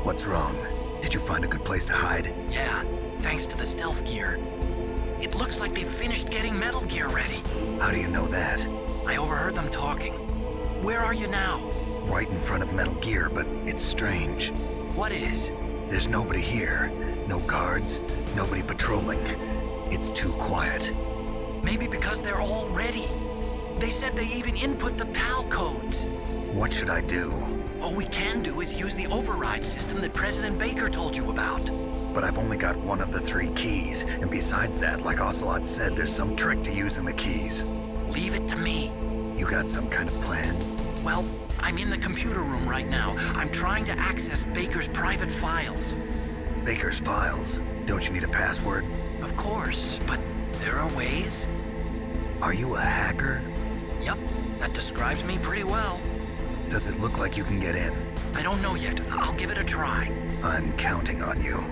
What's wrong? Did you find a good place to hide? Yeah, thanks to the stealth gear. It looks like they've finished getting Metal Gear ready. How do you know that? I overheard them talking. Where are you now? Right in front of Metal Gear, but it's strange. What is? There's nobody here. No guards, nobody patrolling. It's too quiet. Maybe because they're all ready. They said they even input the PAL codes. What should I do? All we can do is use the override system that President Baker told you about. But I've only got one of the 3 keys, and besides that, like Ocelot said, there's some trick to using the keys. Leave it to me. You got some kind of plan? Well, I'm in the computer room right now. I'm trying to access Baker's private files. Baker's files? Don't you need a password? Of course, but there are ways. Are you a hacker? Yup, that describes me pretty well. Does it look like you can get in? I don't know yet. I'll give it a try. I'm counting on you.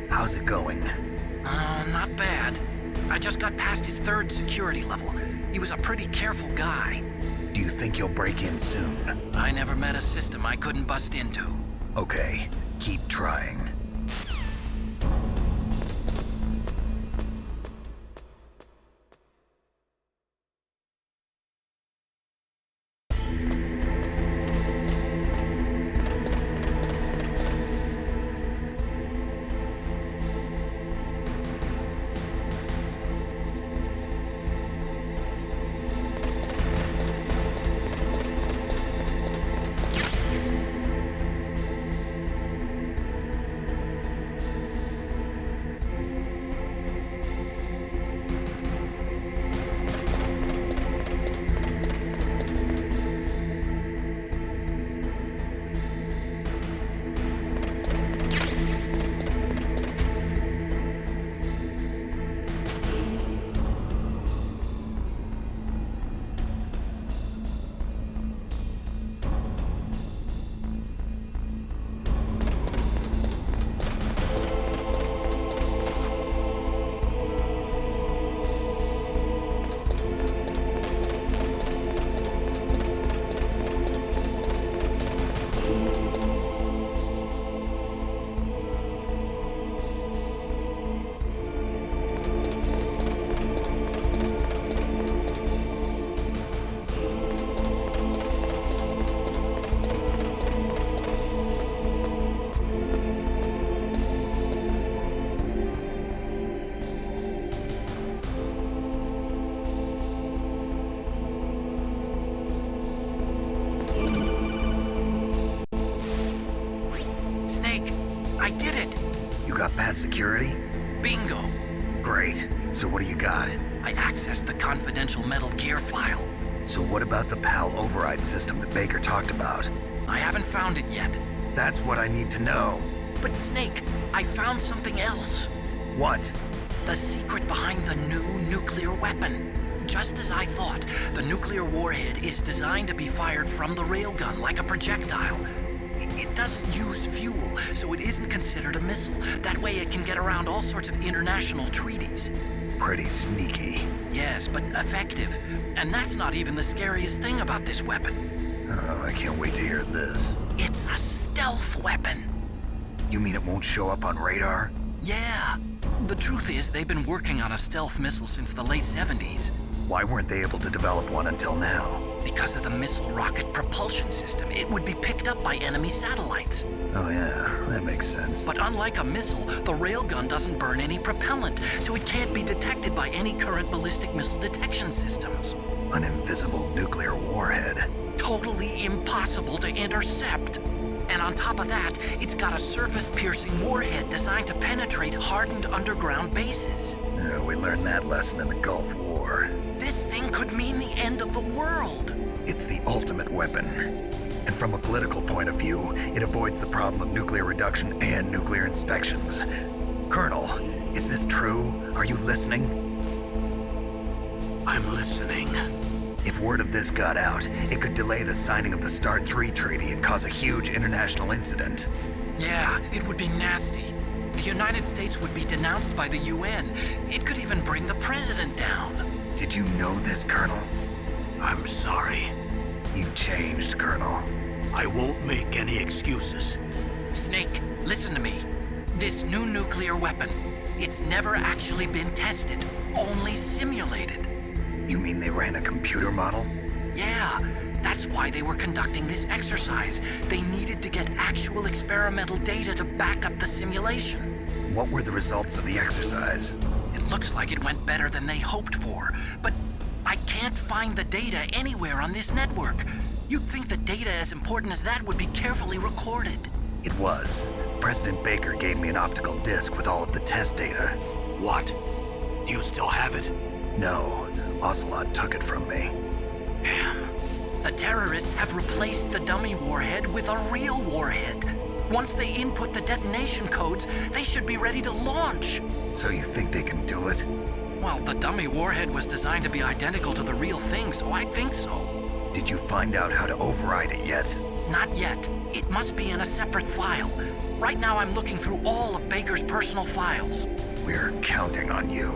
How's it going? Not bad. I just got past his 3rd security level. He was a pretty careful guy. Do you think you'll break in soon? I never met a system I couldn't bust into. Okay, keep trying. got past security? Bingo. Great. So what do you got? I accessed the confidential Metal Gear file. So what about the PAL override system that Baker talked about? I haven't found it yet. That's what I need to know. But Snake, I found something else. What? The secret behind the new nuclear weapon. Just as I thought, the nuclear warhead is designed to be fired from the railgun like a projectile. It doesn't use fuel, so it isn't considered a missile. That way it can get around all sorts of international treaties. Pretty sneaky. Yes, but effective. And that's not even the scariest thing about this weapon. Oh, I can't wait to hear this. It's a stealth weapon. You mean it won't show up on radar? Yeah. The truth is, they've been working on a stealth missile since the late 70s. Why weren't they able to develop one until now? Because of the missile rocket propulsion system, it would be picked up by enemy satellites. Oh yeah, that makes sense. But unlike a missile, the railgun doesn't burn any propellant, so it can't be detected by any current ballistic missile detection systems. An invisible nuclear warhead. Totally impossible to intercept. And on top of that, it's got a surface-piercing warhead designed to penetrate hardened underground bases. Yeah, we learned that lesson in the Gulf War. This thing could mean the end of the world. It's the ultimate weapon. And from a political point of view, it avoids the problem of nuclear reduction and nuclear inspections. Colonel, is this true? Are you listening? I'm listening. If word of this got out, it could delay the signing of the START III treaty and cause a huge international incident. Yeah, it would be nasty. The United States would be denounced by the UN. It could even bring the president down. Did you know this, Colonel? I'm sorry. You changed, Colonel. I won't make any excuses. Snake, listen to me. This new nuclear weapon, it's never actually been tested, only simulated. You mean they ran a computer model? Yeah, that's why they were conducting this exercise. They needed to get actual experimental data to back up the simulation. What were the results of the exercise? It looks like it went better than they hoped for, but I can't find the data anywhere on this network. You'd think that data as important as that would be carefully recorded. It was. President Baker gave me an optical disc with all of the test data. What? Do you still have it? No, Ocelot took it from me. Damn. The terrorists have replaced the dummy warhead with a real warhead. Once they input the detonation codes, they should be ready to launch. So you think they can do it? Well, the dummy warhead was designed to be identical to the real thing, so I think so. Did you find out how to override it yet? Not yet. It must be in a separate file. Right now I'm looking through all of Baker's personal files. We're counting on you.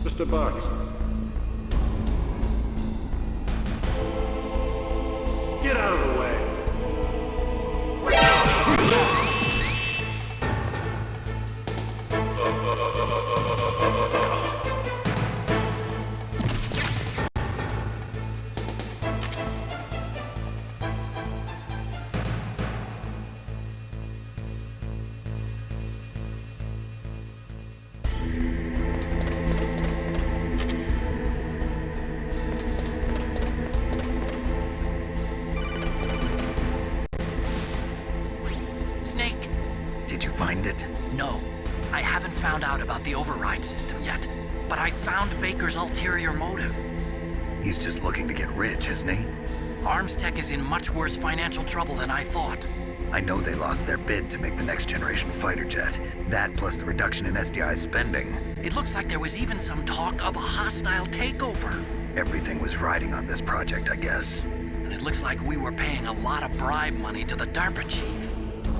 Mr. Box. Get out of the way. Snake? Did you find it? No. I haven't found out about the override system yet, but I found Baker's ulterior motive. He's just looking to get rich, isn't he? Arms Tech is in much worse financial trouble than I thought. I know they lost their bid to make the next generation fighter jet. That plus the reduction in SDI spending. It looks like there was even some talk of a hostile takeover. Everything was riding on this project, I guess. And it looks like we were paying a lot of bribe money to the DARPA chief.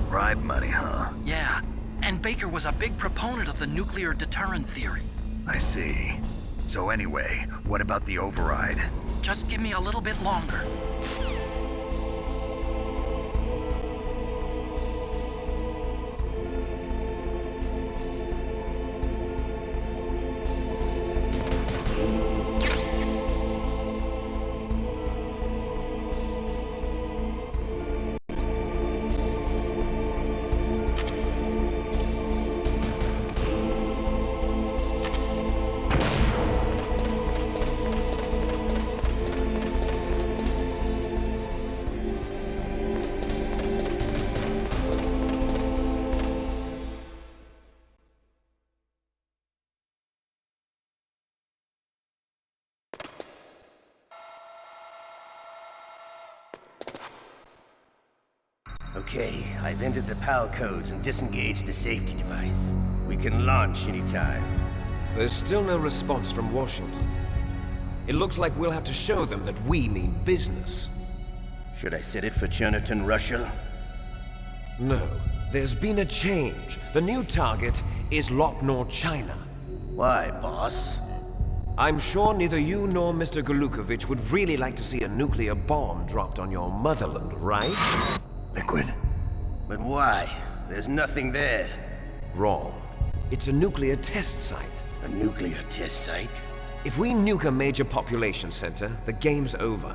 Bribe money, huh? Yeah, and Baker was a big proponent of the nuclear deterrent theory. I see. So anyway, what about the override? Just give me a little bit longer. Okay, I've entered the PAL codes and disengaged the safety device. We can launch anytime. There's still no response from Washington. It looks like we'll have to show them that we mean business. Should I set it for Cherniton, Russia? No, there's been a change. The new target is Lopnor, China. Why, boss? I'm sure neither you nor Mr. Golukovich would really like to see a nuclear bomb dropped on your motherland, right? Liquid. But why? There's nothing there. Wrong. It's a nuclear test site. A nuclear test site? If we nuke a major population center, the game's over.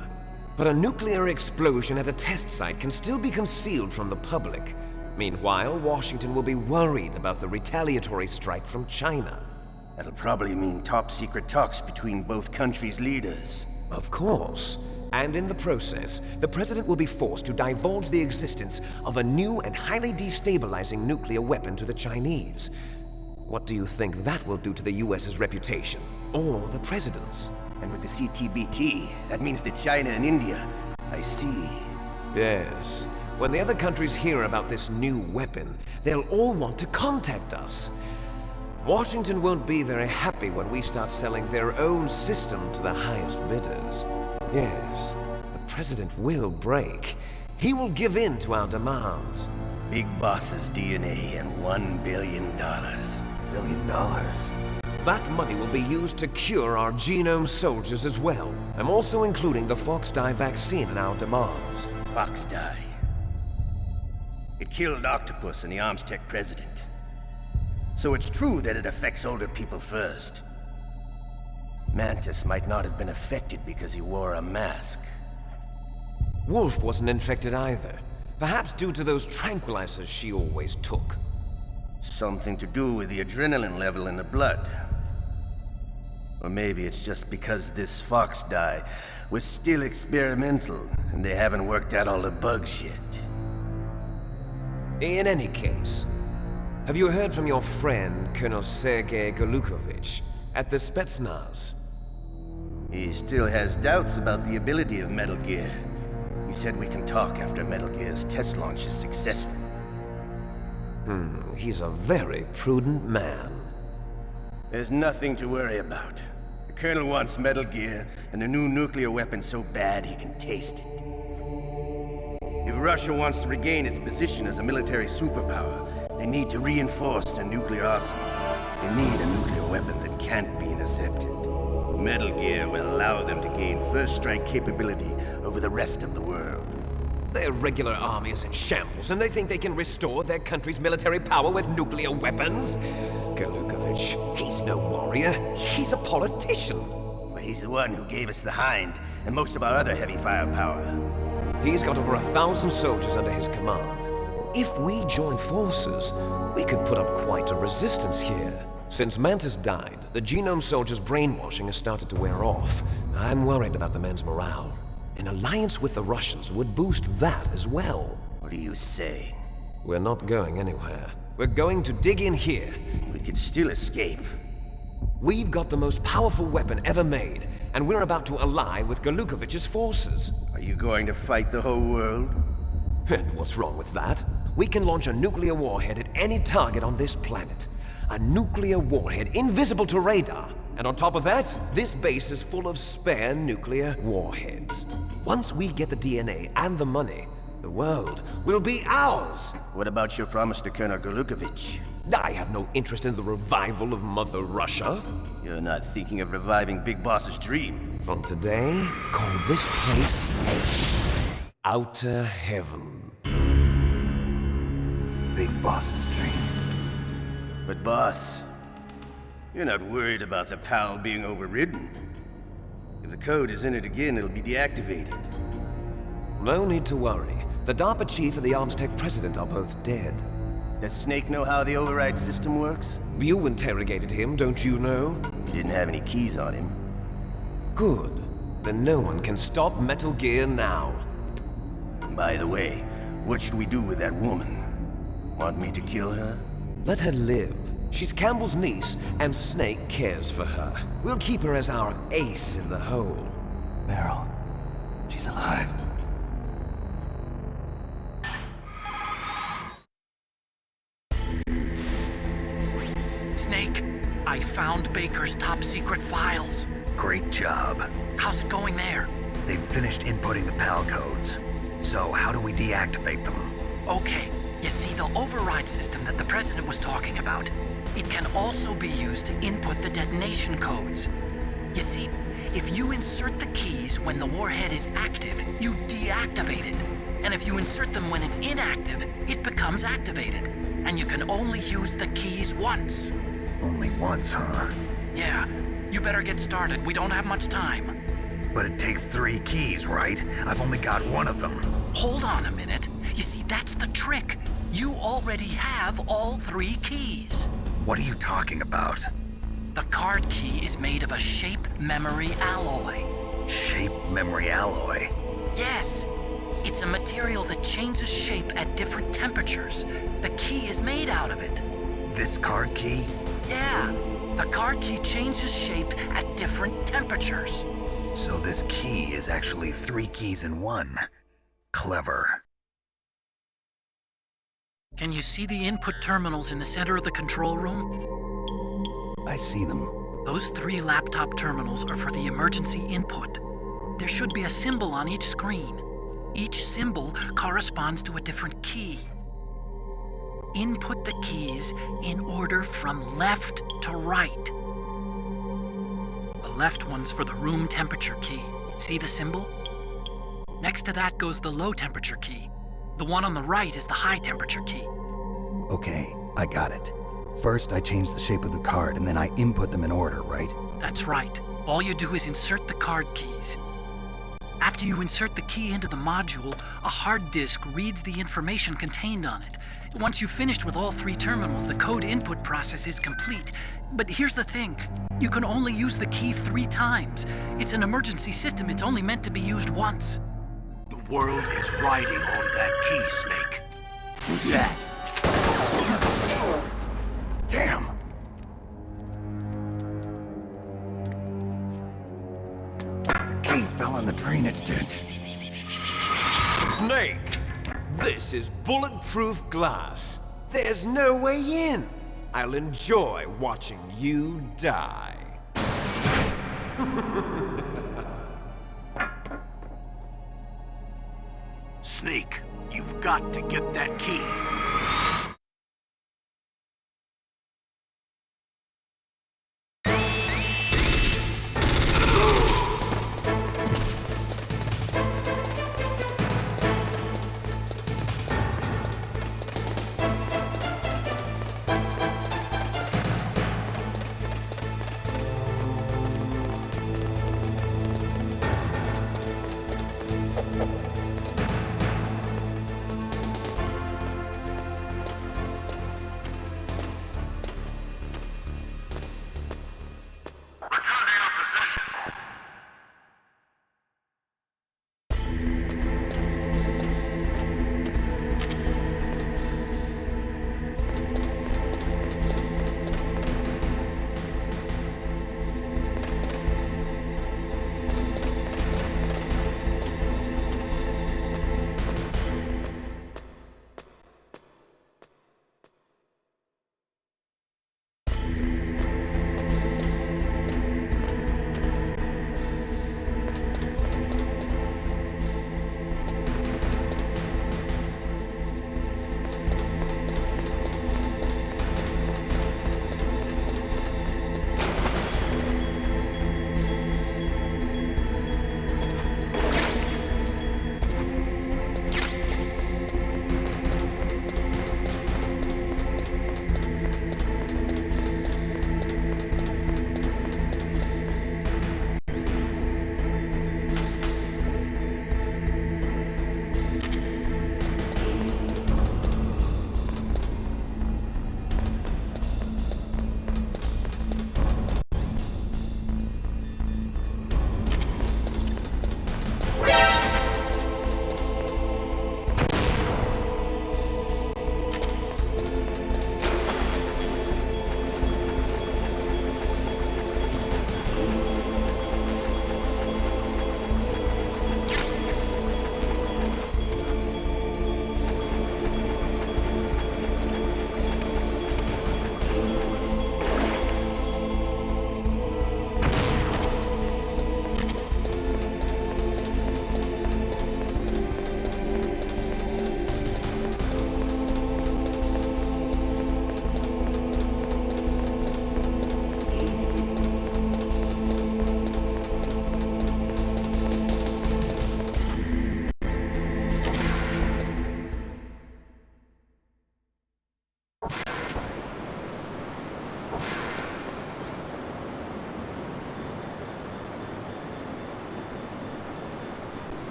But a nuclear explosion at a test site can still be concealed from the public. Meanwhile, Washington will be worried about the retaliatory strike from China. That'll probably mean top-secret talks between both countries' leaders. Of course. And in the process, the President will be forced to divulge the existence of a new and highly destabilizing nuclear weapon to the Chinese. What do you think that will do to the US's reputation? Or the President's? And with the CTBT, that means that China and India. I see. Yes. When the other countries hear about this new weapon, they'll all want to contact us. Washington won't be very happy when we start selling their own system to the highest bidders. Yes, the President will break. He will give in to our demands. Big Boss's DNA and $1 billion. $1 billion? That money will be used to cure our genome soldiers as well. I'm also including the Fox-Die vaccine in our demands. Fox-Die. It killed Octopus and the Armstech president. So it's true that it affects older people first. Mantis might not have been affected because he wore a mask. Wolf wasn't infected either. Perhaps due to those tranquilizers she always took. Something to do with the adrenaline level in the blood. Or maybe it's just because this Fox-Die was still experimental and they haven't worked out all the bugs yet. In any case, have you heard from your friend, Colonel Sergei Golukovich, at the Spetsnaz? He still has doubts about the ability of Metal Gear. He said we can talk after Metal Gear's test launch is successful. He's a very prudent man. There's nothing to worry about. The Colonel wants Metal Gear and a new nuclear weapon so bad he can taste it. If Russia wants to regain its position as a military superpower, they need to reinforce their nuclear arsenal. They need a nuclear weapon that can't be intercepted. Metal Gear will allow them to gain first strike capability over the rest of the world. Their regular army is in shambles, and they think they can restore their country's military power with nuclear weapons? Golukovich, he's no warrior. He's a politician. But he's the one who gave us the Hind and most of our other heavy firepower. He's got over 1,000 soldiers under his command. If we join forces, we could put up quite a resistance here. Since Mantis died, the genome soldiers' brainwashing has started to wear off. I'm worried about the men's morale. An alliance with the Russians would boost that as well. What are you saying? We're not going anywhere. We're going to dig in here. We could still escape. We've got the most powerful weapon ever made, and we're about to ally with Golukovich's forces. Are you going to fight the whole world? And what's wrong with that? We can launch a nuclear warhead at any target on this planet. A nuclear warhead invisible to radar. And on top of that, this base is full of spare nuclear warheads. Once we get the DNA and the money, the world will be ours. What about your promise to Colonel Gurlukovich? I have no interest in the revival of Mother Russia. You're not thinking of reviving Big Boss's dream. From today, call this place Outer Heaven. Big Boss's dream. But boss, you're not worried about the PAL being overridden. If the code is entered again, it'll be deactivated. No need to worry. The DARPA chief and the Armstech president are both dead. Does Snake know how the override system works? You interrogated him, don't you know? He didn't have any keys on him. Good. Then no one can stop Metal Gear now. By the way, what should we do with that woman? Want me to kill her? Let her live. She's Campbell's niece, and Snake cares for her. We'll keep her as our ace in the hole. Meryl, she's alive. Snake, I found Baker's top secret files. Great job. How's it going there? They've finished inputting the PAL codes. So how do we deactivate them? Okay, you see the override system that the President was talking about? It can also be used to input the detonation codes. You see, if you insert the keys when the warhead is active, you deactivate it. And if you insert them when it's inactive, it becomes activated. And you can only use the keys once. Only once, huh? Yeah, you better get started. We don't have much time. But it takes 3 keys, right? I've only got one of them. Hold on a minute. You see, that's the trick. You already have all 3 keys. What are you talking about? The card key is made of a shape memory alloy. Shape memory alloy? Yes. It's a material that changes shape at different temperatures. The key is made out of it. This card key? Yeah. The card key changes shape at different temperatures. So this key is actually 3 keys in one. Clever. Can you see the input terminals in the center of the control room? I see them. Those 3 laptop terminals are for the emergency input. There should be a symbol on each screen. Each symbol corresponds to a different key. Input the keys in order from left to right. The left one's for the room temperature key. See the symbol? Next to that goes the low temperature key. The one on the right is the high temperature key. Okay, I got it. First, I change the shape of the card, and then I input them in order, right? That's right. All you do is insert the card keys. After you insert the key into the module, a hard disk reads the information contained on it. Once you've finished with all 3 terminals, the code input process is complete. But here's the thing. You can only use the key 3 times. It's an emergency system. It's only meant to be used once. The world is riding on that key, Snake. Who's that? Damn! The key fell in the drainage ditch. Snake! This is bulletproof glass. There's no way in. I'll enjoy watching you die. Snake, you've got to get that key.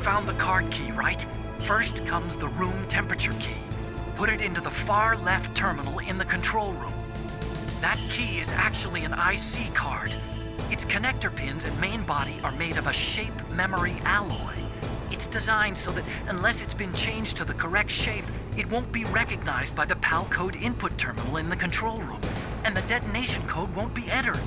found the card key, right? First comes the room temperature key. Put it into the far left terminal in the control room. That key is actually an IC card. Its connector pins and main body are made of a shape memory alloy. It's designed so that unless it's been changed to the correct shape, it won't be recognized by the PAL code input terminal in the control room, and the detonation code won't be entered.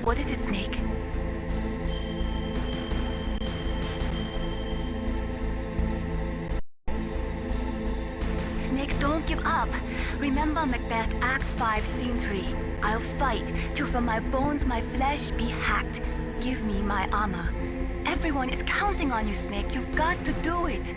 What is it, Snake? Snake, don't give up. Remember Macbeth Act 5, Scene 3. I'll fight till from my bones my flesh be hacked. Give me my armor. Everyone is counting on you, Snake. You've got to do it.